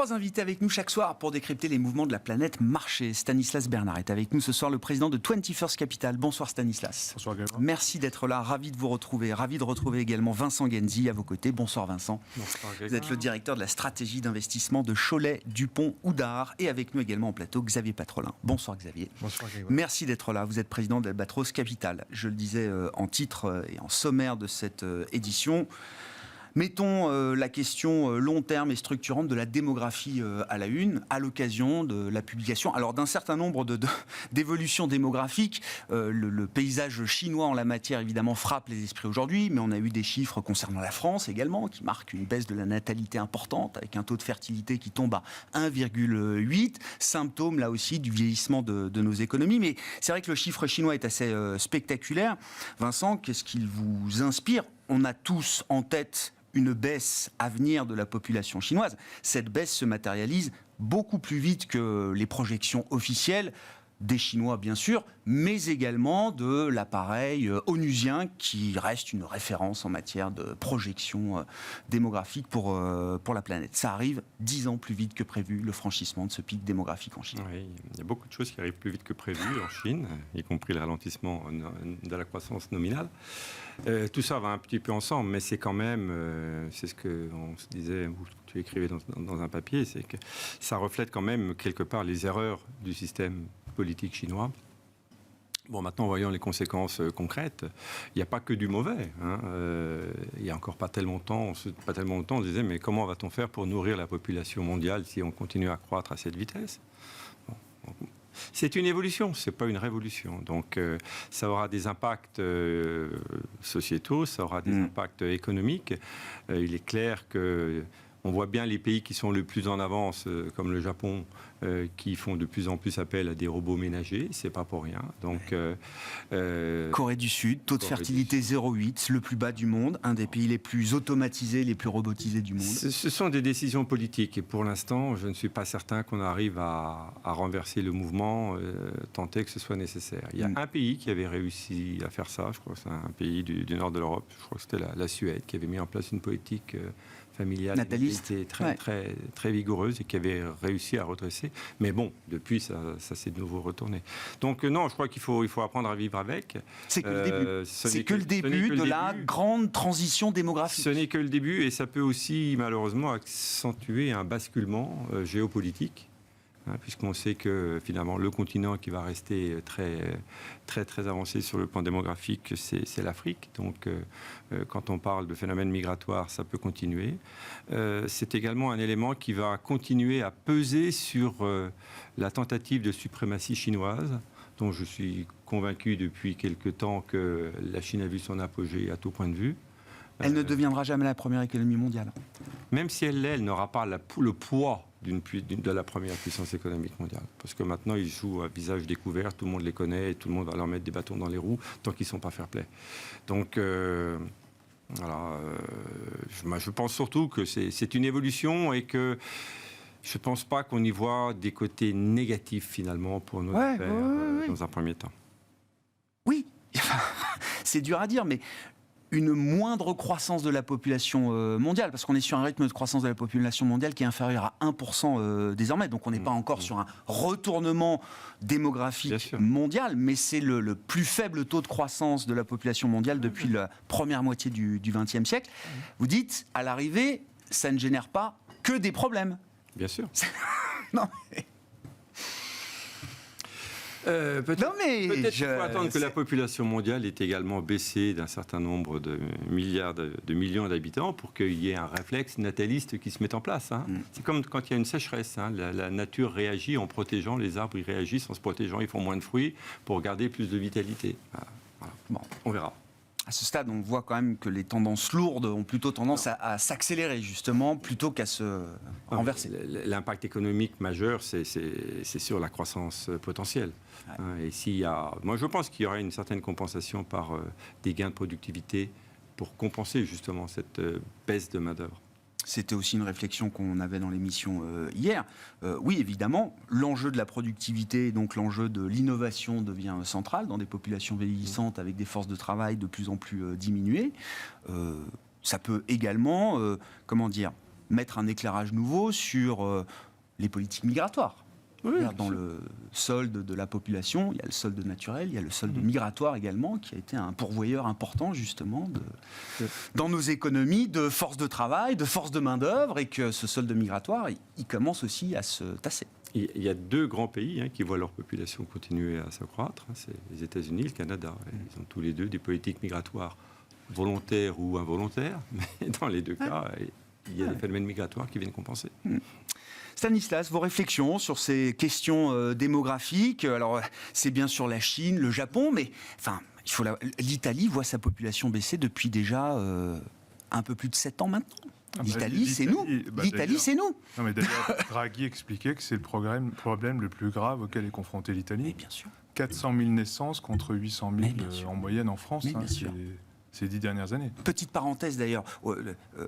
Trois invités avec nous chaque soir pour décrypter les mouvements de la planète marché. Stanislas Bernard est avec nous ce soir, le président de 21st Capital. Bonsoir Stanislas. Bonsoir Grégoire. Merci d'être là, ravi de vous retrouver. Ravi de retrouver également Vincent Genzi à vos côtés. Bonsoir Vincent. Bonsoir Grégoire. Vous êtes le directeur de la stratégie d'investissement de Cholet, Dupont, Oudard. Et avec nous également en plateau, Xavier Patrolin. Bonsoir Xavier. Bonsoir Grégoire. Merci d'être là. Vous êtes président d'Albatros Capital. Je le disais en titre et en sommaire de cette édition. Mettons la question long terme et structurante de la démographie à la une, à l'occasion de la publication d'un certain nombre d'évolutions démographiques. Le paysage chinois en la matière, évidemment, frappe les esprits aujourd'hui, mais on a eu des chiffres concernant la France également, qui marquent une baisse de la natalité importante, avec un taux de fertilité qui tombe à 1,8, symptôme, là aussi, du vieillissement de nos économies. Mais c'est vrai que le chiffre chinois est assez spectaculaire. Vincent, qu'est-ce qu'il vous inspire ? On a tous en tête une baisse à venir de la population chinoise. Cette baisse se matérialise beaucoup plus vite que les projections officielles des Chinois, bien sûr, mais également de l'appareil onusien qui reste une référence en matière de projection démographique pour la planète. Ça arrive 10 ans plus vite que prévu, le franchissement de ce pic démographique en Chine. Oui, il y a beaucoup de choses qui arrivent plus vite que prévu en Chine, y compris le ralentissement de la croissance nominale. Tout ça va un petit peu ensemble, mais c'est quand même, c'est ce qu'on se disait, ou tu écrivais dans un papier, c'est que ça reflète quand même quelque part les erreurs du système politique chinois. Bon, maintenant, voyons les conséquences concrètes. Il n'y a pas que du mauvais. Il n'y a encore pas tellement longtemps, on se disait, mais comment va-t-on faire pour nourrir la population mondiale si on continue à croître à cette vitesse ? C'est une évolution, c'est pas une révolution. Donc, ça aura des impacts sociétaux, ça aura des impacts économiques. Il est clair que on voit bien les pays qui sont le plus en avance, comme le Japon, qui font de plus en plus appel à des robots ménagers. C'est pas pour rien. Donc, Corée du Sud, taux de fertilité 0,8, le plus bas du monde, un des pays les plus automatisés, les plus robotisés du monde. Ce sont des décisions politiques. Et pour l'instant, je ne suis pas certain qu'on arrive à renverser le mouvement, tant est que ce soit nécessaire. Il y a un pays qui avait réussi à faire ça. Je crois que c'est un pays du nord de l'Europe. Je crois que c'était la Suède, qui avait mis en place une politique familiale nataliste, très vigoureuse et qui avait réussi à redresser. Mais bon, depuis, ça s'est de nouveau retourné. Donc non, je crois qu'il faut apprendre à vivre avec. C'est que le début. C'est que le début de la grande transition démographique. Ce n'est que le début et ça peut aussi, malheureusement, accentuer un basculement géopolitique. Puisqu'on sait que finalement le continent qui va rester très avancé sur le plan démographique, c'est l'Afrique. Donc quand on parle de phénomènes migratoires, ça peut continuer. C'est également un élément qui va continuer à peser sur la tentative de suprématie chinoise, dont je suis convaincu depuis quelque temps que la Chine a vu son apogée à tout point de vue. Elle ne deviendra jamais la première économie mondiale. Même si elle l'est, elle n'aura pas le poids de la première puissance économique mondiale. Parce que maintenant, ils jouent à visage découvert, tout le monde les connaît, et tout le monde va leur mettre des bâtons dans les roues tant qu'ils ne sont pas fair-play. Donc, voilà, je pense surtout que c'est une évolution et que je ne pense pas qu'on y voit des côtés négatifs, finalement, pour nos affaires dans un premier temps. Oui, c'est dur à dire, mais une moindre croissance de la population mondiale, parce qu'on est sur un rythme de croissance de la population mondiale qui est inférieur à 1% désormais, donc on n'est pas encore sur un retournement démographique mondial, mais c'est le plus faible taux de croissance de la population mondiale depuis la première moitié du XXe siècle. Vous dites, à l'arrivée, ça ne génère pas que des problèmes. Bien sûr. Non, mais... Peut-être qu'il faut attendre que la population mondiale ait également baissé d'un certain nombre de millions d'habitants pour qu'il y ait un réflexe nataliste qui se mette en place. C'est comme quand il y a une sécheresse. La nature réagit en protégeant, les arbres ils réagissent en se protégeant, ils font moins de fruits pour garder plus de vitalité. Voilà. Bon, on verra. À ce stade, on voit quand même que les tendances lourdes ont plutôt tendance à s'accélérer, justement, plutôt qu'à se renverser. L'impact économique majeur, c'est sur la croissance potentielle. Ouais. Et moi, je pense qu'il y aura une certaine compensation par des gains de productivité pour compenser, justement, cette baisse de main-d'œuvre. C'était aussi une réflexion qu'on avait dans l'émission hier. Oui, évidemment, l'enjeu de la productivité, donc l'enjeu de l'innovation devient central dans des populations vieillissantes avec des forces de travail de plus en plus diminuées. Ça peut également, mettre un éclairage nouveau sur les politiques migratoires. Oui, Dans le solde de la population, il y a le solde naturel, il y a le solde migratoire également, qui a été un pourvoyeur important justement dans nos économies de force de travail, de force de main-d'œuvre, et que ce solde migratoire, il commence aussi à se tasser. Il y a 2 grands pays qui voient leur population continuer à s'accroître. C'est les États-Unis et le Canada. Ils ont tous les deux des politiques migratoires volontaires ou involontaires, mais dans les 2 cas, il y a des phénomènes migratoires qui viennent compenser. Stanislas, vos réflexions sur ces questions démographiques. Alors, c'est bien sûr la Chine, le Japon, mais enfin, l'Italie voit sa population baisser depuis déjà un peu plus de 7 ans maintenant. L'Italie, c'est nous. L'Italie, c'est nous. Non, mais d'ailleurs, Draghi expliquait que c'est le problème le plus grave auquel est confrontée l'Italie. Bien sûr. 400 000 naissances contre 800 000 en moyenne en France. Ces 10 dernières années. Petite parenthèse d'ailleurs,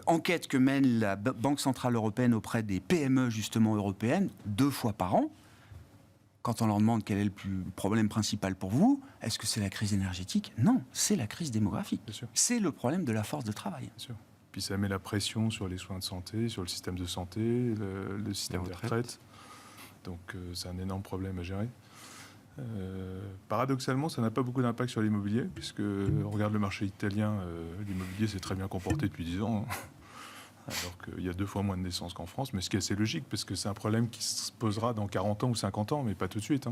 enquête que mène la Banque Centrale Européenne auprès des PME justement européennes, 2 fois par an. Quand on leur demande quel est le problème principal pour vous, est-ce que c'est la crise énergétique? Non, c'est la crise démographique. C'est le problème de la force de travail. Bien sûr. Puis ça met la pression sur les soins de santé, sur le système de santé, le système des retraites. Donc c'est un énorme problème à gérer. Paradoxalement, ça n'a pas beaucoup d'impact sur l'immobilier, puisque on regarde le marché italien, l'immobilier s'est très bien comporté depuis 10 ans, alors qu'il y a 2 fois moins de naissances qu'en France, mais ce qui est assez logique, parce que c'est un problème qui se posera dans 40 ans ou 50 ans, mais pas tout de suite.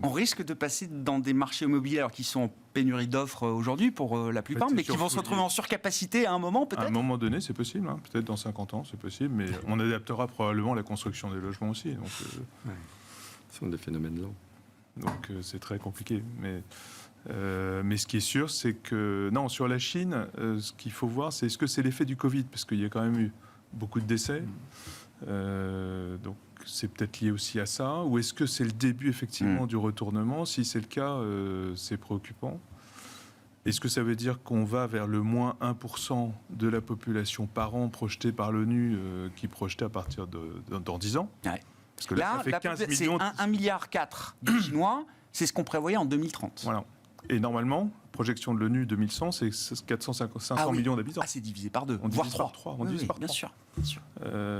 On risque de passer dans des marchés immobiliers alors qui sont en pénurie d'offres aujourd'hui pour la plupart, mais qui vont se retrouver en surcapacité à un moment peut-être. À un moment donné, c'est possible, peut-être dans 50 ans, c'est possible, mais on adaptera probablement la construction des logements aussi. Donc, ce sont des phénomènes lents. Donc c'est très compliqué. Mais ce qui est sûr, c'est que non, sur la Chine, ce qu'il faut voir, c'est est-ce que c'est l'effet du Covid, parce qu'il y a quand même eu beaucoup de décès. Donc c'est peut-être lié aussi à ça, ou est-ce que c'est le début effectivement du retournement? Si c'est le cas, c'est préoccupant. Est-ce que ça veut dire qu'on va vers le moins 1% de la population par an projetée par l'ONU, qui projetait à partir dans 10 ans? Parce que là, ça fait 15 millions. C'est 1,4 milliard de Chinois, c'est ce qu'on prévoyait en 2030. Voilà. Et normalement, projection de l'ONU 2100, c'est 500 millions d'habitants. C'est divisé par 2, on voire divise 3. Par 3. On divise par 3. Bien sûr.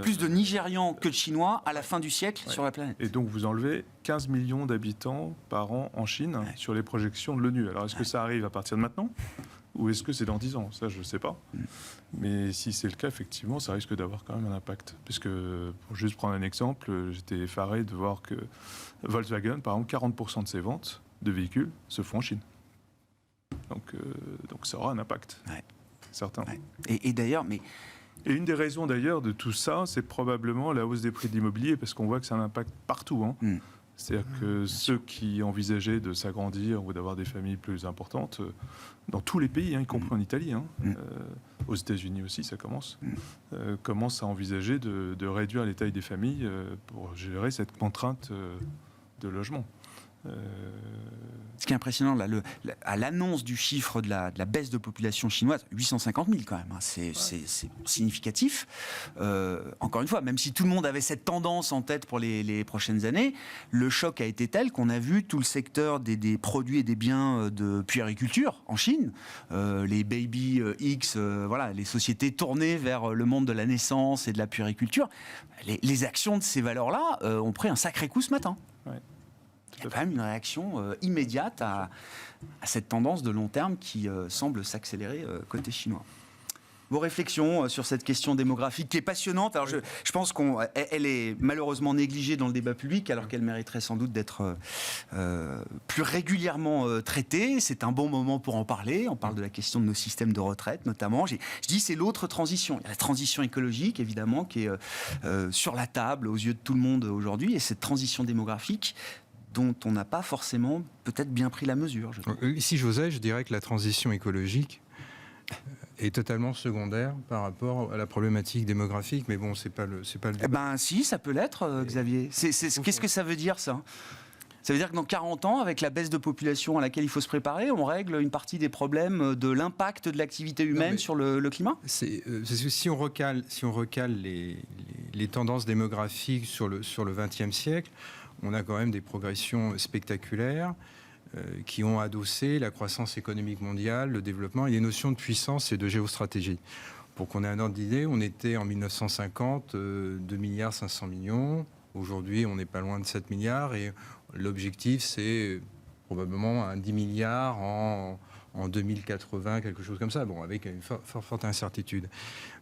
Plus de Nigérians que de Chinois à la fin du siècle sur la planète. Et donc vous enlevez 15 millions d'habitants par an en Chine sur les projections de l'ONU. Alors est-ce que ça arrive à partir de maintenant ou est-ce que c'est dans 10 ans? Ça, je ne sais pas. Mais si c'est le cas, effectivement, ça risque d'avoir quand même un impact. Puisque, pour juste prendre un exemple, j'étais effaré de voir que Volkswagen, par exemple, 40% de ses ventes de véhicules se font en Chine. Donc ça aura un impact, certain. Et d'ailleurs, Et une des raisons d'ailleurs de tout ça, c'est probablement la hausse des prix de l'immobilier, parce qu'on voit que ça a un impact partout. C'est-à-dire que ceux qui envisageaient de s'agrandir ou d'avoir des familles plus importantes, dans tous les pays, y compris en Italie, aux États-Unis aussi, ça commencent à envisager de réduire les tailles des familles pour gérer cette contrainte de logement. Ce qui est impressionnant, là, à l'annonce du chiffre de la baisse de population chinoise, 850 000 quand même, c'est significatif. Encore une fois, même si tout le monde avait cette tendance en tête pour les prochaines années, le choc a été tel qu'on a vu tout le secteur des produits et des biens de puériculture en Chine, les Baby X, les sociétés tournées vers le monde de la naissance et de la puériculture, les actions de ces valeurs-là ont pris un sacré coup ce matin. Il y a quand même une réaction immédiate à cette tendance de long terme qui semble s'accélérer côté chinois. Vos réflexions sur cette question démographique qui est passionnante. Alors je pense qu'elle est malheureusement négligée dans le débat public alors qu'elle mériterait sans doute d'être plus régulièrement traitée. C'est un bon moment pour en parler. On parle de la question de nos systèmes de retraite notamment. Je dis c'est l'autre transition. Il y a la transition écologique évidemment qui est sur la table aux yeux de tout le monde aujourd'hui et cette transition démographique dont on n'a pas forcément peut-être bien pris la mesure. Si j'osais, je dirais que la transition écologique est totalement secondaire par rapport à la problématique démographique, mais bon, c'est pas le débat. Si, ça peut l'être, Xavier. Qu'est-ce que ça veut dire, ça ? Ça veut dire que dans 40 ans, avec la baisse de population à laquelle il faut se préparer, on règle une partie des problèmes de l'impact de l'activité humaine sur le climat ? C'est si on recale les tendances démographiques sur le XXe siècle, on a quand même des progressions spectaculaires qui ont adossé la croissance économique mondiale, le développement et les notions de puissance et de géostratégie. Pour qu'on ait un ordre d'idée, on était en 1950 2 milliards 500 millions. Aujourd'hui, on n'est pas loin de 7 milliards et l'objectif, c'est probablement un 10 milliards en 2080, quelque chose comme ça, bon, avec une forte incertitude.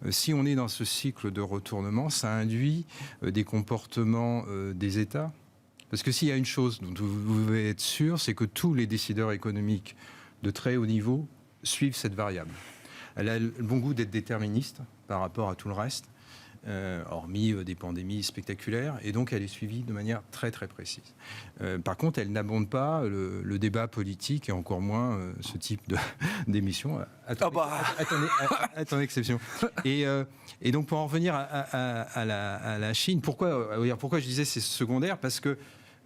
Si on est dans ce cycle de retournement, ça induit des comportements des États. Parce que s'il y a une chose dont vous devez être sûr, c'est que tous les décideurs économiques de très haut niveau suivent cette variable. Elle a le bon goût d'être déterministe par rapport à tout le reste, hormis des pandémies spectaculaires, et donc elle est suivie de manière très très précise. Par contre, elle n'abonde pas le débat politique, et encore moins ce type d'émission, à ton exception. Et donc pour en revenir à la Chine, pourquoi je disais c'est secondaire ? Parce que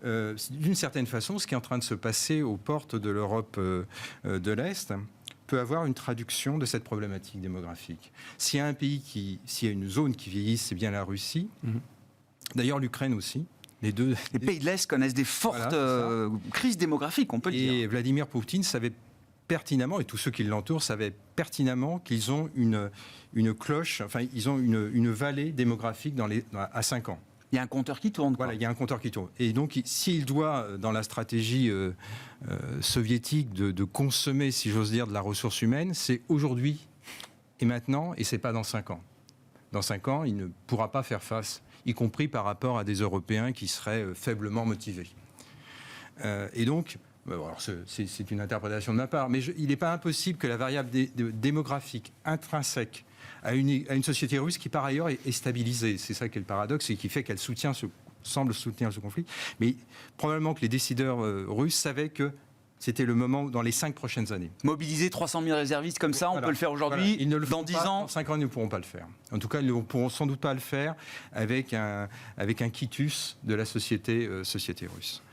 d'une certaine façon, ce qui est en train de se passer aux portes de l'Europe de l'Est peut avoir une traduction de cette problématique démographique. S'il y a un pays s'il y a une zone qui vieillit, c'est bien la Russie. D'ailleurs, l'Ukraine aussi. Les pays de l'Est connaissent des fortes crises démographiques, on peut le dire. Et Vladimir Poutine savait pertinemment, et tous ceux qui l'entourent savaient pertinemment qu'ils ont une cloche, enfin, ils ont une vallée démographique à 5 ans. Il y a un compteur qui tourne. Voilà, il y a un compteur qui tourne. Et donc, s'il doit, dans la stratégie soviétique, de consommer, si j'ose dire, de la ressource humaine, c'est aujourd'hui et maintenant, et c'est pas dans 5 ans. Dans 5 ans, il ne pourra pas faire face, y compris par rapport à des Européens qui seraient faiblement motivés. Et donc, alors c'est une interprétation de ma part, mais il n'est pas impossible que la variable démographique intrinsèque à une société russe qui, par ailleurs, est stabilisée. C'est ça qui est le paradoxe et qui fait qu'elle semble soutenir ce conflit. Mais probablement que les décideurs russes savaient que c'était le moment dans les 5 prochaines années. Mobiliser 300 000 réservistes comme ça, on peut le faire aujourd'hui. Voilà. Dans 10 ans. Dans 5 ans, ils ne pourront pas le faire. En tout cas, ils ne pourront sans doute pas le faire avec un quitus de la société russe.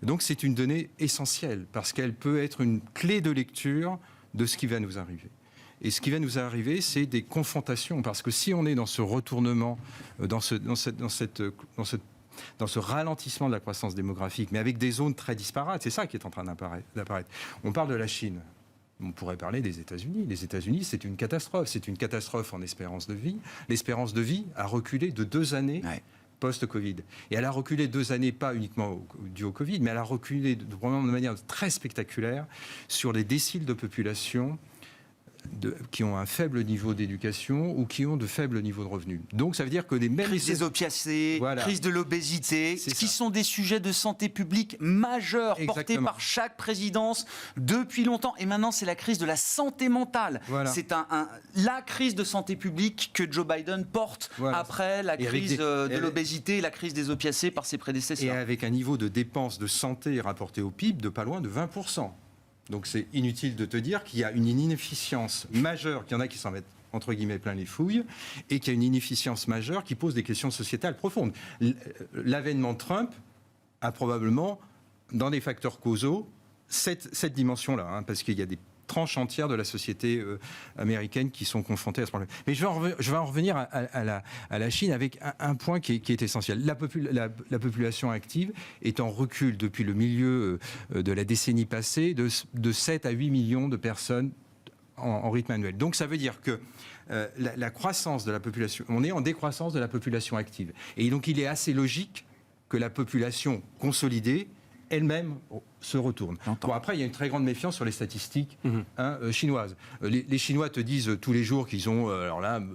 Donc c'est une donnée essentielle parce qu'elle peut être une clé de lecture de ce qui va nous arriver. Et ce qui va nous arriver, c'est des confrontations. Parce que si on est dans ce retournement, dans ce ralentissement de la croissance démographique, mais avec des zones très disparates, c'est ça qui est en train d'apparaître. On parle de la Chine. On pourrait parler des États-Unis. Les États-Unis, c'est une catastrophe. C'est une catastrophe en espérance de vie. L'espérance de vie a reculé de 2 années. Ouais. Post-Covid. Et elle a reculé 2 années, pas uniquement dû au Covid, mais elle a reculé de manière très spectaculaire sur les déciles de population qui ont un faible niveau d'éducation ou qui ont de faibles niveaux de revenus. Donc ça veut dire que crise des opiacés, crise de l'obésité, qui sont des sujets de santé publique majeurs portés par chaque présidence depuis longtemps. Et maintenant, c'est la crise de la santé mentale. Voilà. C'est la crise de santé publique que Joe Biden porte après la crise de l'obésité et la crise des opiacés par ses prédécesseurs. Et avec un niveau de dépenses de santé rapporté au PIB de pas loin de 20%. Donc c'est inutile de te dire qu'il y a une inefficience majeure, qu'il y en a qui s'en mettent entre guillemets plein les fouilles, et qu'il y a une inefficience majeure qui pose des questions sociétales profondes. L'avènement de Trump a probablement, dans des facteurs causaux, cette dimension-là, parce qu'il y a des tranches entières de la société américaine qui sont confrontées à ce problème. Mais je vais en revenir à la Chine avec un point qui est essentiel. La population active est en recul depuis le milieu de la décennie passée de 7 à 8 millions de personnes en rythme annuel. Donc ça veut dire que la croissance de la population, on est en décroissance de la population active. Et donc il est assez logique que la population consolidée elle-même se retourne. Bon, après, il y a une très grande méfiance sur les statistiques chinoises. Les Chinois te disent tous les jours qu'ils ont,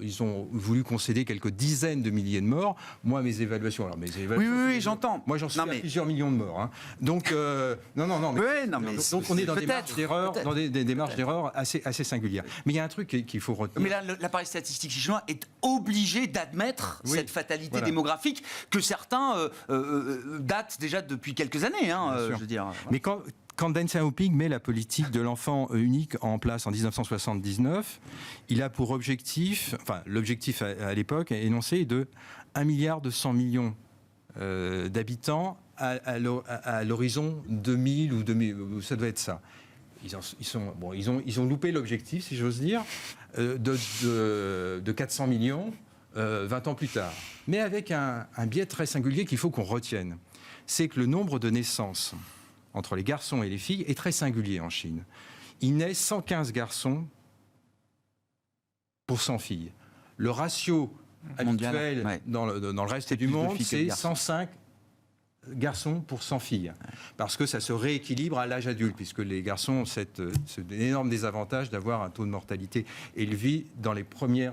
ils ont voulu concéder quelques dizaines de milliers de morts. Moi, mes évaluations... Oui, j'entends. Moi, j'en suis à plusieurs millions de morts. Donc, donc on est dans des marges d'erreur, dans des marges d'erreur assez singulières. Mais il y a un truc qu'il faut retenir. Mais là, l'appareil statistique chinois est obligé d'admettre cette fatalité démographique que certains datent déjà depuis quelques années, je veux dire. Mais quand Deng Xiaoping met la politique de l'enfant unique en place en 1979, il a pour objectif, l'objectif à l'époque énoncé de 1,2 milliard d'habitants à l'horizon 2000 ou 2000, ça doit être ça. Ils ont loupé l'objectif, si j'ose dire, de 400 millions 20 ans plus tard. Mais avec un biais très singulier qu'il faut qu'on retienne. C'est que le nombre de naissances entre les garçons et les filles est très singulier en Chine. Il naît 115 garçons pour 100 filles. Le ratio Mondial, habituel ouais. dans le reste C'est du plus de monde, filles que de c'est garçons. 105 garçons pour 100 filles. Parce que ça se rééquilibre à l'âge adulte, puisque les garçons ont cet énorme désavantage d'avoir un taux de mortalité élevé dans les premiers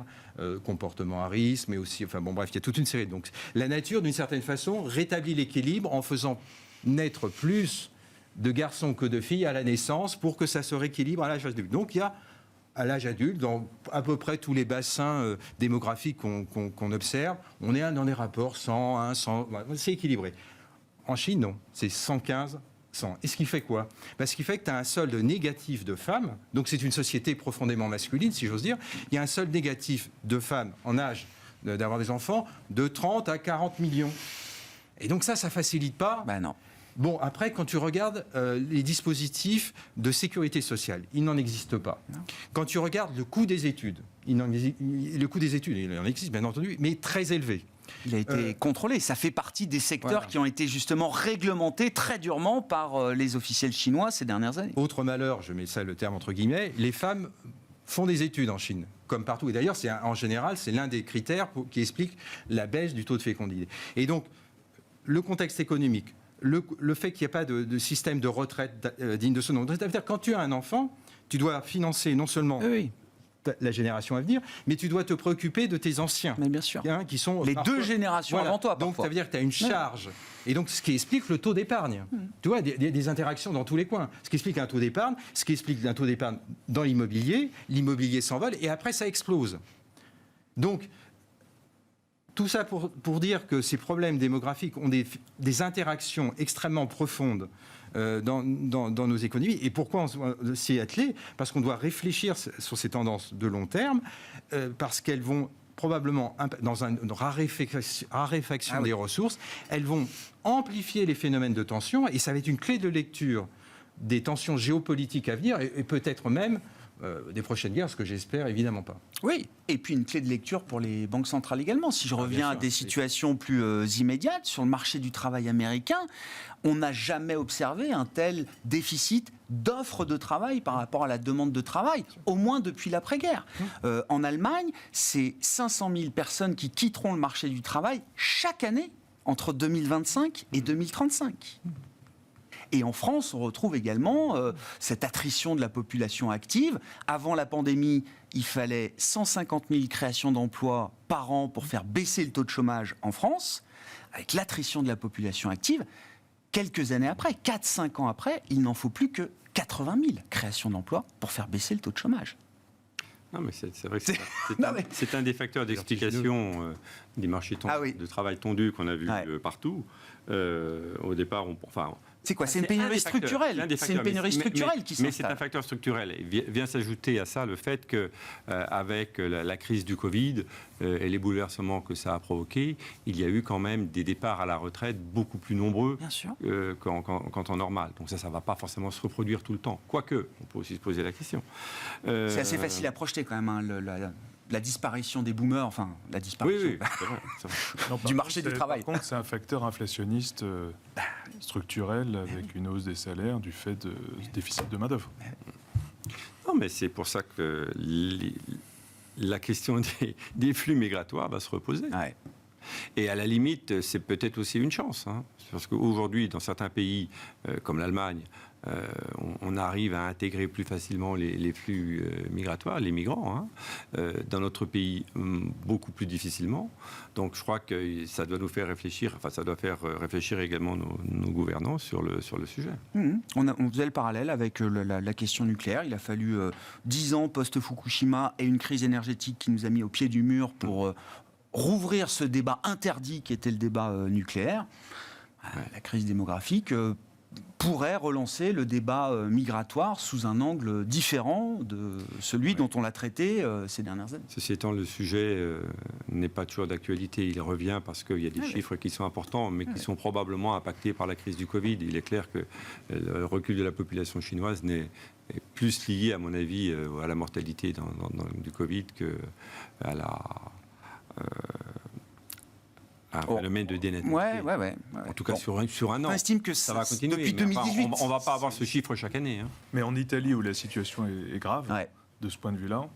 comportements à risque, mais aussi, enfin bon bref, il y a toute une série. Donc la nature, d'une certaine façon, rétablit l'équilibre en faisant naître plus de garçons que de filles à la naissance pour que ça se rééquilibre à l'âge adulte. Donc il y a à l'âge adulte, dans à peu près tous les bassins démographiques qu'on observe, on est dans des rapports 101, 100, c'est équilibré. En Chine, non, c'est 115, 100. Et ce qui fait quoi ? Ce qui fait que tu as un solde négatif de femmes, donc c'est une société profondément masculine, si j'ose dire. Il y a un solde négatif de femmes en âge d'avoir des enfants de 30 à 40 millions. Et donc ça facilite pas. Ben non. Bon, après, quand tu regardes les dispositifs de sécurité sociale, il n'en existe pas. Non. Quand tu regardes le coût des études, le coût des études, il en existe bien entendu, mais très élevé. Il a été contrôlé. Ça fait partie des secteurs Voilà. qui ont été justement réglementés très durement par les officiels chinois ces dernières années. Autre malheur, je mets ça le terme entre guillemets, les femmes font des études en Chine, comme partout. Et d'ailleurs, en général, c'est l'un des critères qui explique la baisse du taux de fécondité. Et donc, le contexte économique, le fait qu'il n'y ait pas de système de retraite digne de ce nom. C'est-à-dire, quand tu as un enfant, tu dois financer non seulement Oui, la génération à venir, mais tu dois te préoccuper de tes anciens. mais bien sûr. Qui sont Les parfois- deux générations Voilà. avant toi, Donc, parfois. ça veut dire que tu as une charge. Et donc, ce qui explique le taux d'épargne. Tu vois, des interactions dans tous les coins. Ce qui explique un taux d'épargne, ce qui explique un taux d'épargne dans l'immobilier s'envole, et après, ça explose. Donc, tout ça pour dire que ces problèmes démographiques ont des interactions extrêmement profondes dans nos économies. Et pourquoi on s'y est attelé ? Parce qu'on doit réfléchir sur ces tendances de long terme, parce qu'elles vont probablement, dans une raréfaction des ressources, elles vont amplifier les phénomènes de tension, et ça va être une clé de lecture des tensions géopolitiques à venir, et peut-être même des prochaines guerres, ce que j'espère évidemment pas. Oui, et puis une clé de lecture pour les banques centrales également. Si je reviens à des situations plus immédiates, sur le marché du travail américain, on n'a jamais observé un tel déficit d'offres de travail par rapport à la demande de travail, au moins depuis l'après-guerre. En Allemagne, c'est 500 000 personnes qui quitteront le marché du travail chaque année entre 2025 et 2035. Et en France, on retrouve également cette attrition de la population active. Avant la pandémie, il fallait 150 000 créations d'emplois par an pour faire baisser le taux de chômage en France. Avec l'attrition de la population active, quelques années après, 4-5 ans après, il n'en faut plus que 80 000 créations d'emplois pour faire baisser le taux de chômage. Non, mais c'est vrai que Non, mais- c'est un des facteurs d'explication des marchés de travail tendus qu'on a vu partout. Au départ, C'est quoi ? C'est une pénurie structurelle. C'est une pénurie structurelle qui Mais c'est s'installe. un facteur structurel. Et vient s'ajouter à ça le fait que, avec la crise du Covid et les bouleversements que ça a provoqués, il y a eu quand même des départs à la retraite beaucoup plus nombreux Bien sûr. qu'en temps normal. Donc ça ne va pas forcément se reproduire tout le temps. Quoique, on peut aussi se poser la question. C'est assez facile à projeter quand même, hein, la disparition des boomers, enfin la disparition Oui, c'est vrai. Non, par du marché du travail. Par contre, c'est un facteur inflationniste structurel avec une hausse des salaires du fait de déficit de main-d'œuvre. Non, mais c'est pour ça que la question des flux migratoires va se reposer. Ouais. Et à la limite, c'est peut-être aussi une chance. Hein, parce qu'aujourd'hui, dans certains pays, comme l'Allemagne, on arrive à intégrer plus facilement les flux migratoires, les migrants. Hein. Dans notre pays, beaucoup plus difficilement. Donc je crois que ça doit nous faire réfléchir, enfin ça doit faire réfléchir également nos gouvernants sur le sujet. On faisait le parallèle avec la question nucléaire. Il a fallu 10 ans post-Fukushima et une crise énergétique qui nous a mis au pied du mur pour rouvrir ce débat interdit qui était le débat nucléaire. La crise démographique pourrait relancer le débat migratoire sous un angle différent de celui dont on l'a traité ces dernières années. Ceci étant, le sujet n'est pas toujours d'actualité. Il revient parce qu'il y a des chiffres qui sont importants, mais qui sont probablement impactés par la crise du Covid. Il est clair que le recul de la population chinoise est plus lié, à mon avis, à la mortalité du Covid qu'à un phénomène de dénatalité. Ouais. En tout cas, sur un an. On estime que ça va continuer. Depuis mais 2018. On ne va pas avoir ce chiffre chaque année. Hein. Mais en Italie, où la situation est grave, Ouais. de ce point de vue-là,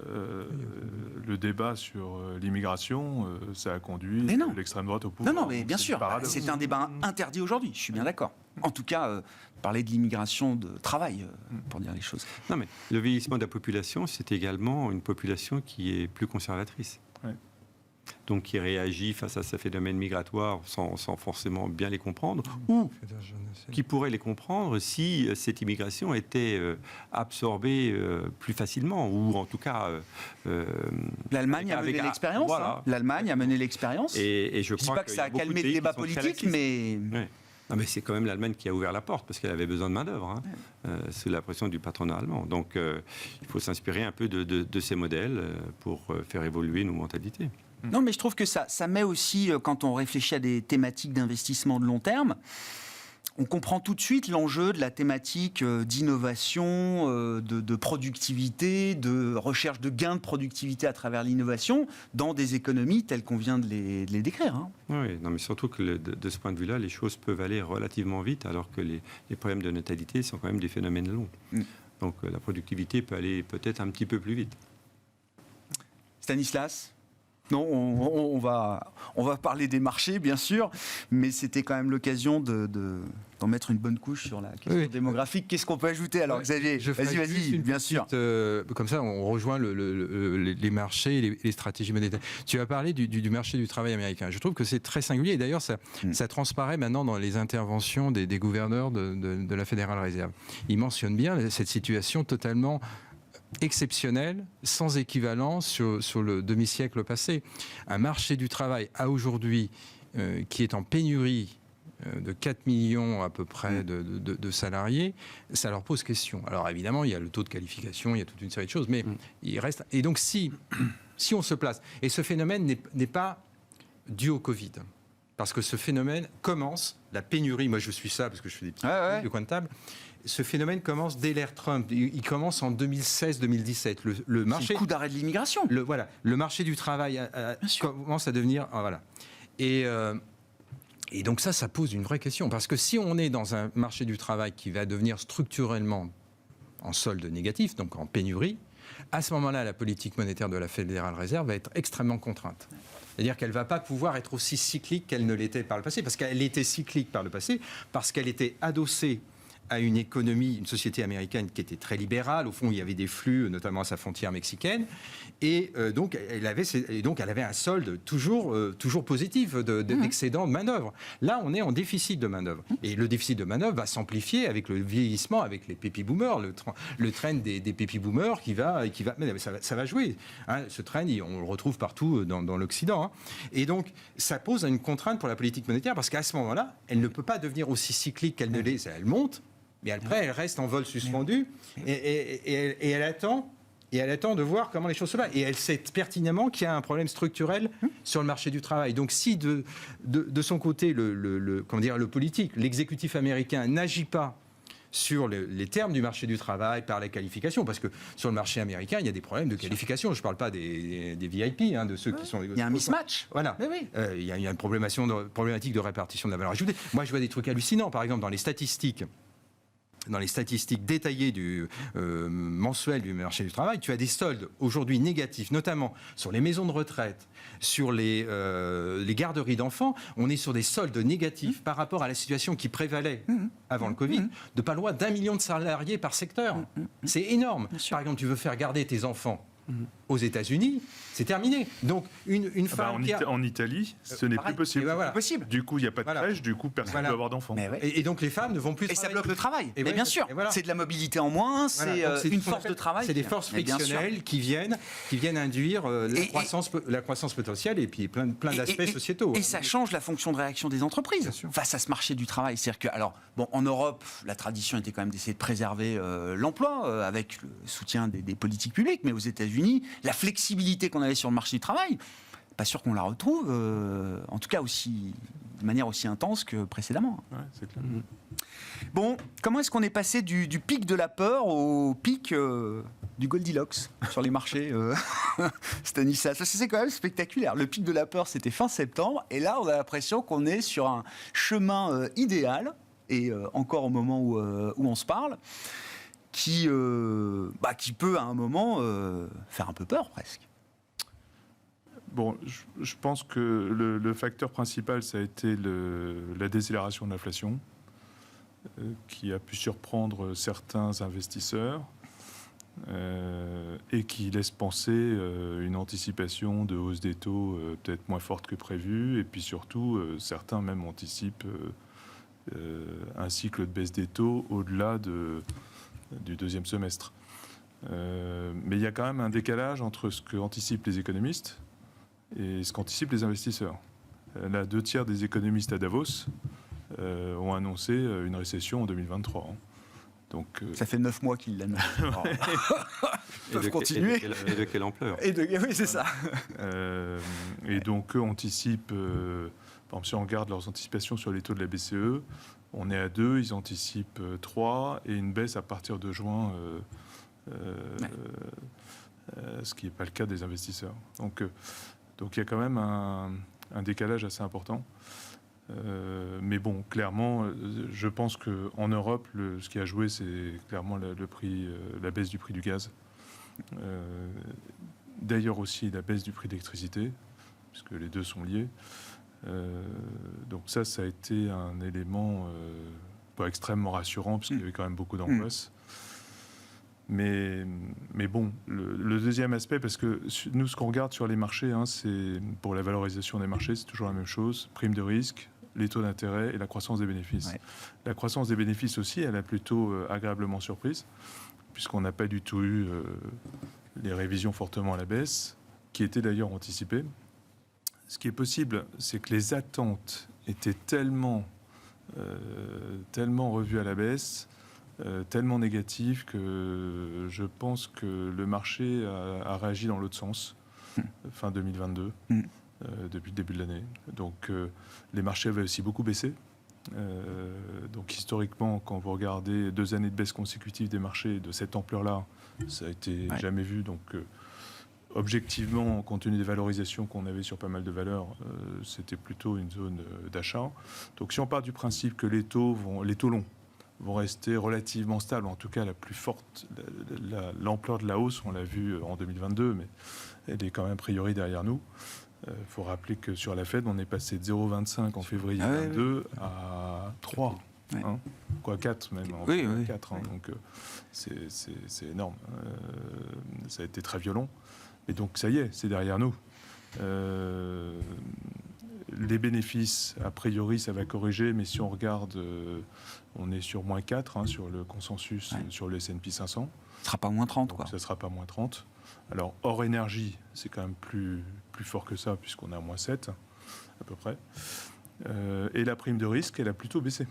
le débat sur l'immigration, ça a conduit l'extrême droite au pouvoir. Non, mais bien sûr, c'est un débat interdit aujourd'hui, je suis bien d'accord. En tout cas, parler de l'immigration de travail, pour dire les choses. Non, mais le vieillissement de la population, c'est également une population qui est plus conservatrice. Ouais. Donc qui réagit face à ces phénomènes migratoires sans forcément bien les comprendre, ou qui pourrait les comprendre si cette immigration était absorbée plus facilement, ou en tout cas... L'Allemagne a mené l'expérience. Voilà. L'Allemagne a mené l'expérience. Et je dis pas que ça a calmé le débat politique, mais... Ouais. Non, mais c'est quand même l'Allemagne qui a ouvert la porte parce qu'elle avait besoin de main-d'œuvre sous la pression du patronat allemand. Donc il faut s'inspirer un peu de ces modèles pour faire évoluer nos mentalités. Non, mais je trouve que ça met aussi, quand on réfléchit à des thématiques d'investissement de long terme, on comprend tout de suite l'enjeu de la thématique d'innovation, de productivité, de recherche de gains de productivité à travers l'innovation dans des économies telles qu'on vient de les décrire. Hein. Oui, non, mais surtout que de ce point de vue-là, les choses peuvent aller relativement vite alors que les problèmes de natalité sont quand même des phénomènes longs. Donc la productivité peut aller peut-être un petit peu plus vite. Stanislas ? Non, on va parler des marchés, bien sûr, mais c'était quand même l'occasion d'en mettre une bonne couche sur la question démographique. Qu'est-ce qu'on peut ajouter alors, Xavier ? Vas-y, bien sûr. Comme ça, on rejoint les marchés et les stratégies monétaires. Tu as parlé du marché du travail américain. Je trouve que c'est très singulier. Et d'ailleurs, ça transparaît maintenant dans les interventions des gouverneurs de la Fédérale Réserve. Ils mentionnent bien cette situation totalement exceptionnel, sans équivalent sur le demi-siècle passé. Un marché du travail à aujourd'hui qui est en pénurie de 4 millions à peu près de salariés, ça leur pose question. Alors évidemment, il y a le taux de qualification, il y a toute une série de choses, mais il reste... Et donc si on se place... Et ce phénomène n'est pas dû au Covid. Parce que ce phénomène commence, la pénurie, moi je suis ça parce que je fais des petits de coin de table, ce phénomène commence dès l'ère Trump. Il commence en 2016-2017. Le marché, c'est le coup d'arrêt de l'immigration. Le marché du travail commence à devenir... voilà. Et donc ça pose une vraie question. Parce que si on est dans un marché du travail qui va devenir structurellement en solde négatif, donc en pénurie, à ce moment-là, la politique monétaire de la Fédérale Réserve va être extrêmement contrainte. C'est-à-dire qu'elle ne va pas pouvoir être aussi cyclique qu'elle ne l'était par le passé. Parce qu'elle était cyclique par le passé, parce qu'elle était adossée à une économie, une société américaine qui était très libérale. Au fond, il y avait des flux, notamment à sa frontière mexicaine. Et donc, elle avait un solde toujours positif d'excédent de main-d'œuvre. Là, on est en déficit de main-d'œuvre. Et le déficit de main-d'œuvre va s'amplifier avec le vieillissement, avec les baby-boomers, le trend des baby-boomers qui va mais ça va jouer. Hein, ce trend, on le retrouve partout dans l'Occident. Hein. Et donc, ça pose une contrainte pour la politique monétaire parce qu'à ce moment-là, elle ne peut pas devenir aussi cyclique qu'elle ne l'est. Elle monte. Mais après, elle reste en vol suspendu et elle attend de voir comment les choses se passent. Et elle sait pertinemment qu'il y a un problème structurel sur le marché du travail. Donc si de son côté, le politique, l'exécutif américain n'agit pas sur les termes du marché du travail par la qualification, parce que sur le marché américain, il y a des problèmes de qualification. Je ne parle pas des VIP, de ceux qui sont... Il y a un mismatch. Voilà. Il y a une problématique de répartition de la valeur ajoutée. Moi, je vois des trucs hallucinants. Par exemple, dans les statistiques détaillées du mensuel du marché du travail, tu as des soldes aujourd'hui négatifs, notamment sur les maisons de retraite, sur les garderies d'enfants. On est sur des soldes négatifs par rapport à la situation qui prévalait avant le Covid, de pas loin d'1 million de salariés par secteur. C'est énorme. Par exemple, tu veux faire garder tes enfants aux États-Unis, c'est terminé. Donc, une femme en Italie, ce n'est plus possible. Possible. Du coup, il n'y a pas de crèche, du coup, personne ne peut avoir d'enfants. Et donc, les femmes ne vont plus travailler. Et ça bloque le travail. Mais bien sûr, c'est de la mobilité en moins, c'est une force de travail. C'est des forces frictionnelles qui viennent induire la croissance potentielle et puis plein d'aspects sociétaux. Et ça change la fonction de réaction des entreprises face à ce marché du travail. C'est-à-dire que, en Europe, la tradition était quand même d'essayer de préserver l'emploi avec le soutien des politiques publiques, mais aux États-Unis, la flexibilité qu'on avait sur le marché du travail, pas sûr qu'on la retrouve, en tout cas de manière aussi intense que précédemment. Ouais, c'est clair. Bon, comment est-ce qu'on est passé du pic de la peur au pic du Goldilocks sur les marchés, Stanislas? Parce que c'est quand même spectaculaire. Le pic de la peur, c'était fin septembre, et là, on a l'impression qu'on est sur un chemin idéal, et encore au moment où on se parle. qui peut à un moment faire un peu peur presque. Bon, je pense que le facteur principal, ça a été la décélération de l'inflation, qui a pu surprendre certains investisseurs et qui laisse penser une anticipation de hausse des taux peut-être moins forte que prévu. Et puis surtout, certains même anticipent un cycle de baisse des taux au-delà du deuxième semestre. Mais il y a quand même un décalage entre ce qu'anticipent les économistes et ce qu'anticipent les investisseurs. Là, 2/3 des économistes à Davos ont annoncé une récession en 2023. Donc, ça fait 9 mois qu'ils l'annoncent. Ils peuvent continuer. Et de quelle ampleur? Oui, c'est ça. Et donc, eux anticipent, par exemple, si on regarde leurs anticipations sur les taux de la BCE, on est à 2, ils anticipent 3, et une baisse à partir de juin, ce qui n'est pas le cas des investisseurs. Donc il y a quand même un décalage assez important. Mais bon, clairement, je pense qu'en Europe, ce qui a joué, c'est clairement la baisse du prix du gaz. D'ailleurs aussi la baisse du prix de l'électricité, puisque les deux sont liés. Donc ça a été un élément pas extrêmement rassurant, puisqu'il y avait quand même beaucoup d'angoisse. Mais bon, le deuxième aspect, parce que nous, ce qu'on regarde sur les marchés, c'est pour la valorisation des marchés, c'est toujours la même chose. Prime de risque, les taux d'intérêt et la croissance des bénéfices. Ouais. La croissance des bénéfices aussi, elle a plutôt agréablement surprise, puisqu'on n'a pas du tout eu les révisions fortement à la baisse, qui étaient d'ailleurs anticipées. Ce qui est possible, c'est que les attentes étaient tellement revues à la baisse, tellement négatives, que je pense que le marché a réagi dans l'autre sens, fin 2022. Depuis le début de l'année. Donc les marchés avaient aussi beaucoup baissé. Donc historiquement, quand vous regardez 2 années de baisse consécutive des marchés de cette ampleur-là, ça a été jamais vu. Donc objectivement, compte tenu des valorisations qu'on avait sur pas mal de valeurs, c'était plutôt une zone d'achat. Donc si on part du principe que les taux longs vont rester relativement stables, en tout cas la plus forte, l'ampleur de la hausse, on l'a vu en 2022, mais elle est quand même a priori derrière nous. Il faut rappeler que sur la Fed, on est passé de 0,25 en février 2022 à 3, quoi 4 même, en 4. Donc c'est énorme. Ça a été très violent. Et donc ça y est, c'est derrière nous. Les bénéfices, a priori, ça va corriger, mais si on regarde, on est sur moins 4 sur le consensus, sur le S&P 500. Ce ne sera pas moins 30, quoi. Ça ne sera pas moins 30. Alors, hors énergie, c'est quand même plus fort que ça, puisqu'on est à moins 7, à peu près. Et la prime de risque, elle a plutôt baissé.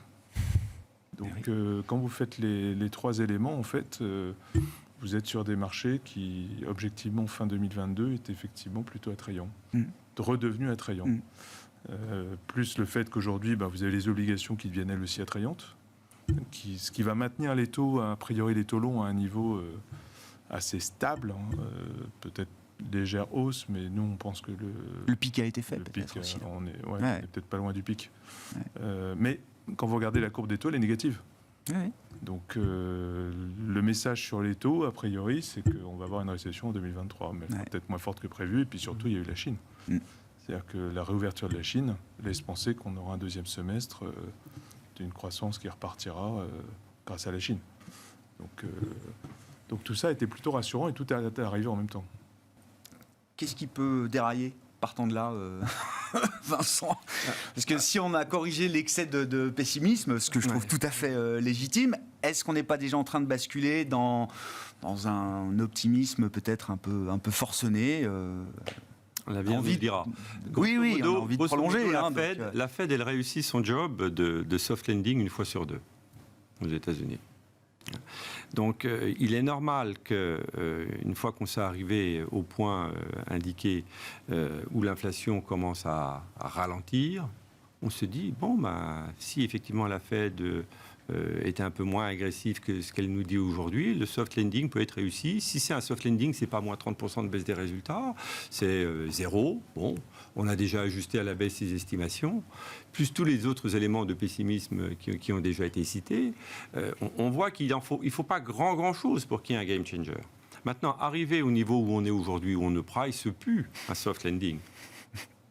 Donc, quand vous faites les 3 éléments, en fait, vous êtes sur des marchés qui, objectivement, fin 2022, étaient effectivement plutôt attrayants, redevenus attrayants. Plus le fait qu'aujourd'hui, vous avez les obligations qui deviennent elles aussi attrayantes, ce qui va maintenir les taux, a priori les taux longs, à un niveau assez stable, peut-être légère hausse, mais nous on pense que le pic a été fait, peut-être aussi. On est peut-être pas loin du pic. Mais quand vous regardez la courbe des taux, elle est négative. Donc le message sur les taux, a priori, c'est qu'on va avoir une récession en 2023, mais peut-être moins forte que prévu. Et puis surtout, il y a eu la Chine. C'est-à-dire que la réouverture de la Chine laisse penser qu'on aura un deuxième semestre d'une croissance qui repartira grâce à la Chine. Donc tout ça a été plutôt rassurant et tout est arrivé en même temps. Qu'est-ce qui peut dérailler partant de là, Vincent? Parce que si on a corrigé l'excès de pessimisme, ce que je trouve tout à fait légitime, est-ce qu'on n'est pas déjà en train de basculer dans un optimisme peut-être un peu forcené L'avenir nous le dira. Oui, on a envie de prolonger. La Fed, elle réussit son job de soft landing une fois sur 2 aux États-Unis. Donc, il est normal qu'une fois qu'on s'est arrivé au point indiqué où l'inflation commence à ralentir, on se dit, si effectivement la Fed était un peu moins agressive que ce qu'elle nous dit aujourd'hui, le soft landing peut être réussi. Si c'est un soft landing, c'est pas moins 30% de baisse des résultats, c'est zéro. Bon, on a déjà ajusté à la baisse les estimations, plus tous les autres éléments de pessimisme qui ont déjà été cités. On voit qu'il faut pas grand chose pour qu'il y ait un game changer. Maintenant, arriver au niveau où on est aujourd'hui, où on ne price plus un soft landing,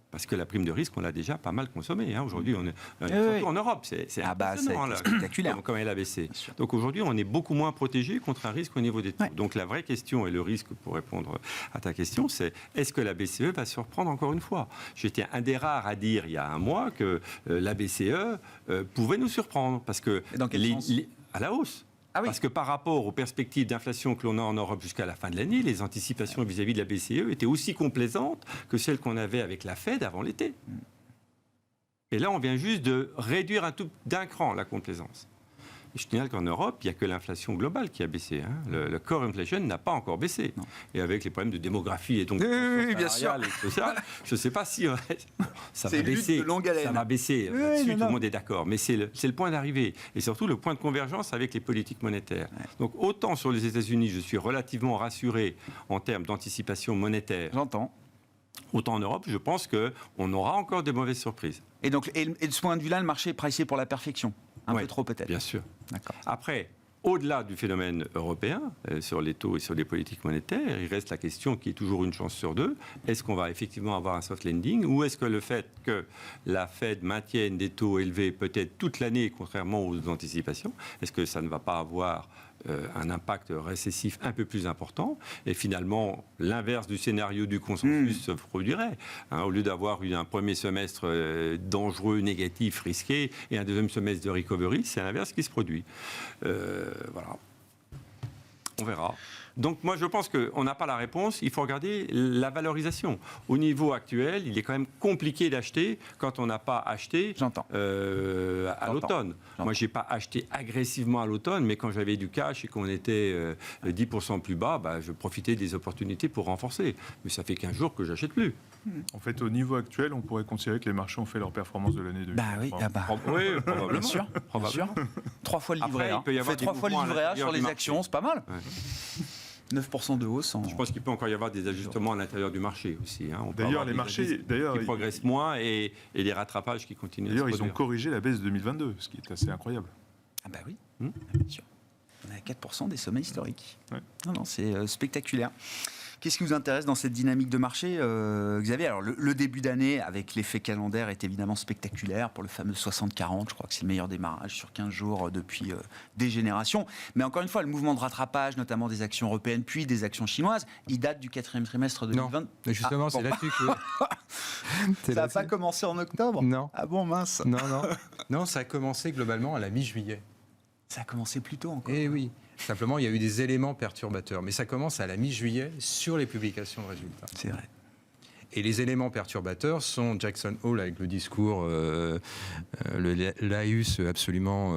parce que la prime de risque, on l'a déjà pas mal consommée. Hein. Aujourd'hui, surtout en Europe, c'est impressionnant, là, spectaculaire. comme elle a baissé. Donc aujourd'hui, on est beaucoup moins protégé contre un risque au niveau des taux. Ouais. Donc la vraie question et le risque, pour répondre à ta question, c'est est-ce que la BCE va se reprendre encore une fois? J'étais un des rares à dire il y a un mois que la BCE pouvait nous surprendre, parce que Et dans quel sens à la hausse. Ah oui. Parce que par rapport aux perspectives d'inflation que l'on a en Europe jusqu'à la fin de l'année, les anticipations vis-à-vis de la BCE étaient aussi complaisantes que celles qu'on avait avec la Fed avant l'été. Et là, on vient juste de réduire d'un cran la complaisance. Et je signale qu'en Europe, il n'y a que l'inflation globale qui a baissé. Hein. Le core inflation n'a pas encore baissé. Non. Et avec les problèmes de démographie et donc Oui, bien sûr. et tout ça, je ne sais pas si ça C'est va une lutte baisser. de longue haleine. Ça va baisser. Oui, Là-dessus, non, tout non. le monde est d'accord. Mais c'est le point d'arrivée. Et surtout, le point de convergence avec les politiques monétaires. Ouais. Donc, autant sur les États-Unis, je suis relativement rassuré en termes d'anticipation monétaire, J'entends. autant en Europe, je pense qu'on aura encore des mauvaises surprises. Et donc, et de ce point de vue-là, le marché est pricé pour la perfection. Un Ouais, peu trop peut-être. Bien sûr. D'accord. Après, au-delà du phénomène européen, sur les taux et sur les politiques monétaires, il reste la question qui est toujours une chance sur deux. Est-ce qu'on va effectivement avoir un soft landing, ou est-ce que le fait que la Fed maintienne des taux élevés peut-être toute l'année, contrairement aux anticipations, est-ce que ça ne va pas avoir un impact récessif un peu plus important, et finalement l'inverse du scénario du consensus se produirait. Hein, au lieu d'avoir eu un premier semestre dangereux, négatif, risqué, et un deuxième semestre de recovery, c'est l'inverse qui se produit. Voilà. On verra. Donc moi je pense qu'on n'a pas la réponse, il faut regarder la valorisation. Au niveau actuel, il est quand même compliqué d'acheter quand on n'a pas acheté J'entends. à l'automne. Moi je n'ai pas acheté agressivement à l'automne, mais quand j'avais du cash et qu'on était 10% plus bas, bah, je profitais des opportunités pour renforcer. Mais ça fait 15 jours que j'achète plus. En fait, au niveau actuel, on pourrait considérer que les marchés ont fait leur performance de l'année 2023. Bah oui, Oui, probablement. bien sûr. Bien sûr. 3 fois le livret Après, A. il peut y avoir Fait des 3 fois le mouvements à livret A l'intérieur sur du les marché. actions, c'est pas mal. Ouais. 9% de hausse en... Je pense qu'il peut encore y avoir des ajustements à l'intérieur du marché aussi. Hein. On peut D'ailleurs, avoir les des marchés, indices qui progressent moins et des rattrapages qui continuent à se D'ailleurs, ils ont produire. corrigé la baisse de 2022, ce qui est assez incroyable. Ah bah oui, Hmm. bien sûr. On est à 4% des sommets historiques. Ouais. Non, c'est spectaculaire. Qu'est-ce qui vous intéresse dans cette dynamique de marché, Xavier? Alors, le début d'année, avec l'effet calendaire, est évidemment spectaculaire pour le fameux 60-40. Je crois que c'est le meilleur démarrage sur 15 jours depuis des générations. Mais encore une fois, le mouvement de rattrapage, notamment des actions européennes, puis des actions chinoises, il date du 4e trimestre 2020. Non, mais justement, c'est là-dessus que... Ça n'a pas commencé en octobre? Non. Ah bon, mince. Non, non. Non, ça a commencé globalement à la mi-juillet. Ça a commencé plus tôt encore. Eh oui. Simplement, il y a eu des éléments perturbateurs. Mais ça commence à la mi-juillet sur les publications de résultats. C'est vrai. Et les éléments perturbateurs sont Jackson Hole avec le discours, le laïus absolument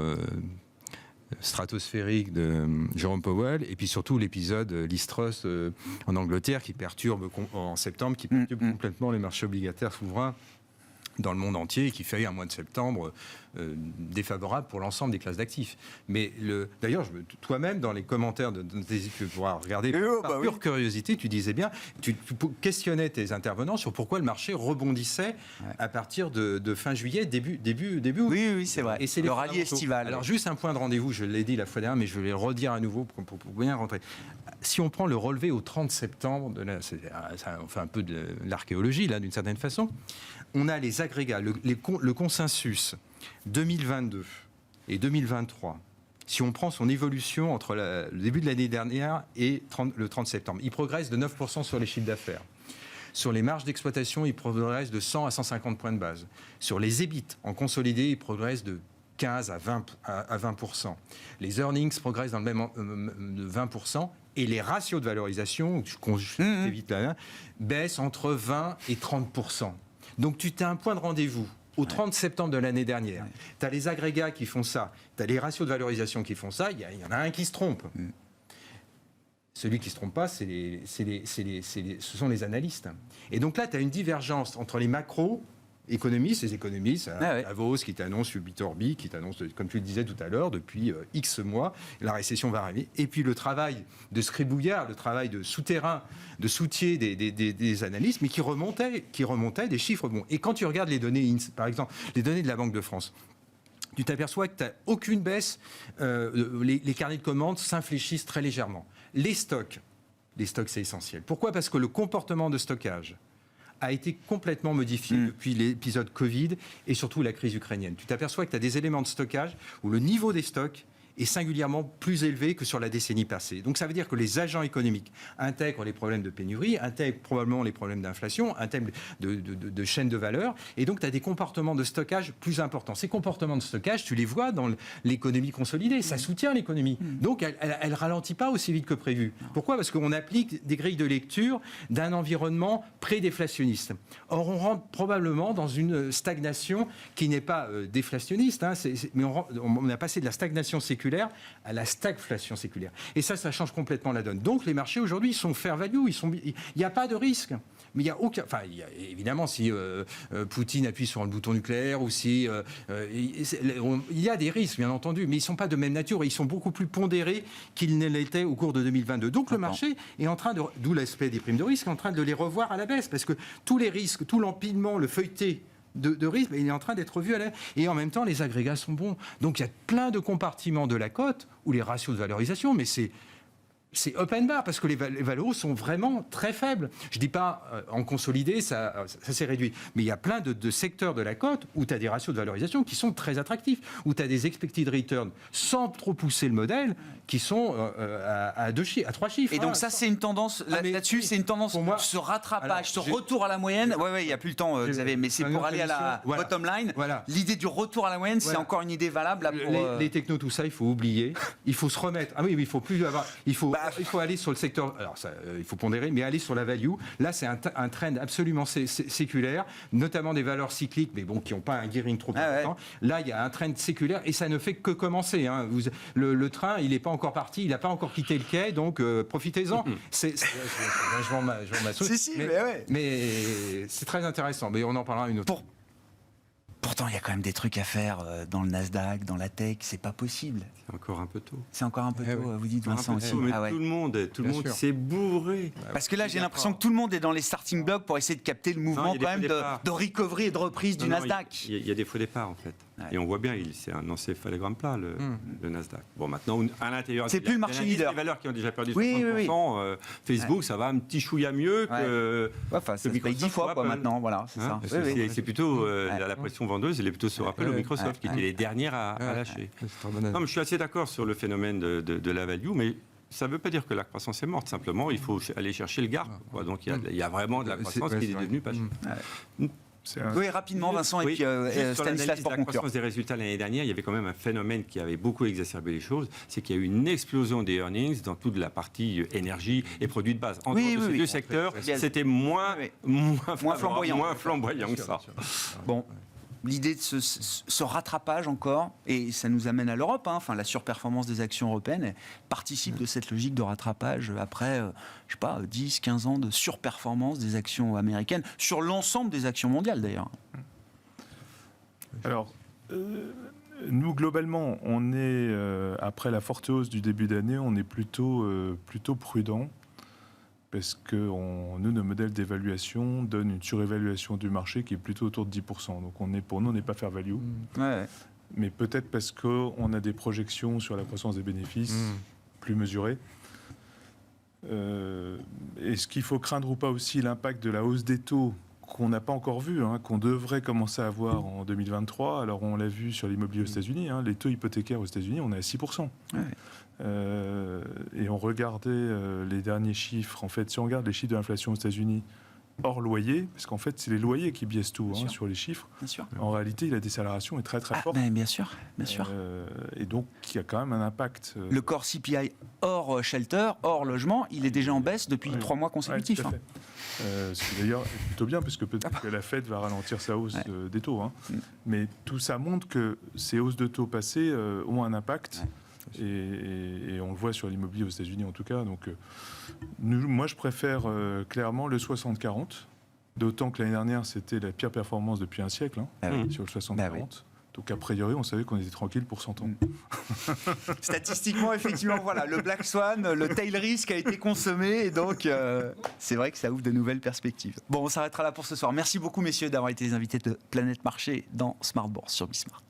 stratosphérique de Jerome Powell, et puis surtout l'épisode Liz Truss en Angleterre qui perturbe en septembre, qui perturbe complètement les marchés obligataires souverains dans le monde entier, et qui fait un mois de septembre défavorable pour l'ensemble des classes d'actifs. Mais d'ailleurs, toi-même, dans les commentaires de tes études, tu pourras regarder par pure curiosité, tu disais bien, tu questionnais tes intervenants sur pourquoi le marché rebondissait à partir de fin juillet, début août. Oui, c'est vrai. Et c'est le les rallye fondamentaux. estival. Alors, juste un point de rendez-vous, je l'ai dit la fois dernière, mais je vais le redire à nouveau pour bien rentrer. Si on prend le relevé au 30 septembre, on fait un peu de l'archéologie, là, d'une certaine façon, on a les agrégats, le consensus 2022 et 2023. Si on prend son évolution entre le début de l'année dernière et le 30 septembre, il progresse de 9% sur les chiffres d'affaires. Sur les marges d'exploitation, il progresse de 100 à 150 points de base. Sur les EBIT en consolidé, il progresse de 15 à 20%. Les earnings progressent dans le même de 20%. Et les ratios de valorisation, évite là, baissent entre 20 et 30%. Donc tu as un point de rendez-vous au 30 septembre de l'année dernière. Tu as les agrégats qui font ça, tu as les ratios de valorisation qui font ça, il y en a un qui se trompe. Celui qui ne se trompe pas, ce sont les analystes. Et donc là, tu as une divergence entre les macros économistes, les économistes, Davos qui t'annonce, Ubitorbi qui t'annonce, comme tu le disais tout à l'heure, depuis X mois, la récession va arriver. Et puis le travail de scribouillard, le travail de souterrain, de soutier des analystes, mais qui remontait des chiffres bons. Et quand tu regardes les données, par exemple, les données de la Banque de France, tu t'aperçois que tu n'as aucune baisse, les carnets de commandes s'infléchissent très légèrement. Les stocks, c'est essentiel. Pourquoi ? Parce que le comportement de stockage a été complètement modifié depuis l'épisode Covid et surtout la crise ukrainienne. Tu t'aperçois que tu as des éléments de stockage où le niveau des stocks est singulièrement plus élevé que sur la décennie passée. Donc ça veut dire que les agents économiques intègrent les problèmes de pénurie, intègrent probablement les problèmes d'inflation, intègrent de chaînes de valeur, et donc tu as des comportements de stockage plus importants. Ces comportements de stockage, tu les vois dans l'économie consolidée, ça soutient l'économie. Donc elle ne ralentit pas aussi vite que prévu. Pourquoi ? Parce qu'on applique des grilles de lecture d'un environnement pré-déflationniste. Or, on rentre probablement dans une stagnation qui n'est pas déflationniste, mais on a passé de la stagnation séculaire à la stagflation séculaire. Et ça change complètement la donne. Donc les marchés aujourd'hui, ils sont fair value, il n'y a pas de risque. Mais il y a aucun. Enfin, évidemment, si Poutine appuie sur le bouton nucléaire ou si il y a des risques, bien entendu, mais ils ne sont pas de même nature et ils sont beaucoup plus pondérés qu'ils ne l'étaient au cours de 2022. Donc le marché est en train de, d'où l'aspect des primes de risque, est en train de les revoir à la baisse parce que tous les risques, tout l'empilement, le feuilleté de risque, il est en train d'être revu et en même temps les agrégats sont bons. Donc il y a plein de compartiments de la cote ou les ratios de valorisation, mais c'est open bar parce que les valos sont vraiment très faibles. Je ne dis pas en consolidé, ça s'est réduit. Mais il y a plein de secteurs de la cote où tu as des ratios de valorisation qui sont très attractifs, où tu as des expected returns sans trop pousser le modèle qui sont à 3 chiffres. Et donc ça, c'est une tendance, là-dessus, c'est une tendance, moi, ce rattrapage, ce retour à la moyenne. Oui, il n'y a plus le temps, Xavier, mais c'est pour aller à la bottom line. Voilà. L'idée du retour à la moyenne, c'est encore une idée valable. Là, pour, les technos, tout ça, il faut oublier. Il faut se remettre. Ah oui, il faut plus avoir... Il faut aller sur le secteur, alors ça, il faut pondérer, mais aller sur la value. Là, c'est un trend absolument séculaire, notamment des valeurs cycliques, mais bon, qui n'ont pas un gearing trop important. Ouais. Là, il y a un trend séculaire et ça ne fait que commencer. Hein. Le train, il n'est pas encore parti, il n'a pas encore quitté le quai, donc profitez-en. Je m'en si, mais c'est très intéressant, mais on en parlera une autre. Pourtant, il y a quand même des trucs à faire dans le Nasdaq, dans la tech, c'est pas possible. C'est encore un peu tôt. C'est encore un peu tôt, vous dites, Vincent aussi. Mais tout le monde s'est bourré. Parce que là, j'ai l'impression que tout le monde est dans les starting blocks pour essayer de capter le mouvement quand même de recovery et de reprise du Nasdaq. Il y a des faux départs, en fait. Ouais. Et on voit bien, c'est un encéphalogramme plat, le Nasdaq. Bon, maintenant, à l'intérieur... C'est plus le marché leader. Les valeurs qui ont déjà perdu 60%, Facebook, ça va un petit chouïa mieux que... Enfin, ça se paye 10 fois, quoi, maintenant, voilà, c'est ça. C'est plutôt la pression vendeuse, elle est plutôt se rappeler au Microsoft, qui était les dernières à lâcher. Non, mais je suis assez d'accord sur le phénomène de la value, mais ça ne veut pas dire que la croissance est morte. Simplement, il faut aller chercher le GARP. Donc, il y a vraiment de la croissance qui est devenue pas chère. Oui, rapidement, Vincent, et puis Stanislas pour conclure. La croissance des résultats l'année dernière, il y avait quand même un phénomène qui avait beaucoup exacerbé les choses, c'est qu'il y a eu une explosion des earnings dans toute la partie énergie et produits de base. En ces deux secteurs, c'était moins flamboyant que ça. Bon. L'idée de ce rattrapage encore, et ça nous amène à l'Europe, enfin, la surperformance des actions européennes participe de cette logique de rattrapage après, je sais pas, 10, 15 ans de surperformance des actions américaines, sur l'ensemble des actions mondiales d'ailleurs. Alors, nous, globalement, on est, après la forte hausse du début d'année, on est plutôt prudent. Parce que nous, nos modèles d'évaluation donnent une surévaluation du marché qui est plutôt autour de 10%. Donc pour nous, on n'est pas fair value. Ouais. Mais peut-être parce qu'on a des projections sur la croissance des bénéfices plus mesurées. Est-ce qu'il faut craindre ou pas aussi l'impact de la hausse des taux qu'on n'a pas encore vu, qu'on devrait commencer à voir en 2023. Alors on l'a vu sur l'immobilier aux États-Unis, les taux hypothécaires aux États-Unis, on est à 6%. Ouais. Et on regardait les derniers chiffres. En fait, si on regarde les chiffres de l'inflation aux États-Unis hors loyer, parce qu'en fait, c'est les loyers qui biaisent tout sur les chiffres. Bien sûr. En réalité, la décélération est très très forte. Bien sûr. Et donc, il y a quand même un impact. Le core CPI hors shelter, hors logement, il est déjà en baisse depuis 3 mois consécutifs. Ouais, ce qui d'ailleurs est plutôt bien, parce que peut-être que la Fed va ralentir sa hausse des taux. Mais tout ça montre que ces hausses de taux passées ont un impact. Ouais. Et on le voit sur l'immobilier aux États-Unis en tout cas. Donc, moi, je préfère clairement le 60-40 D'autant que l'année dernière, c'était la pire performance depuis un siècle, sur le 60-40. Bah oui. Donc, a priori, on savait qu'on était tranquille pour 100 ans. Statistiquement, effectivement, voilà, le Black Swan, le tail risk a été consommé, et donc c'est vrai que ça ouvre de nouvelles perspectives. Bon, on s'arrêtera là pour ce soir. Merci beaucoup, messieurs, d'avoir été les invités de Planète Marché dans Smart Bourse sur Bismart.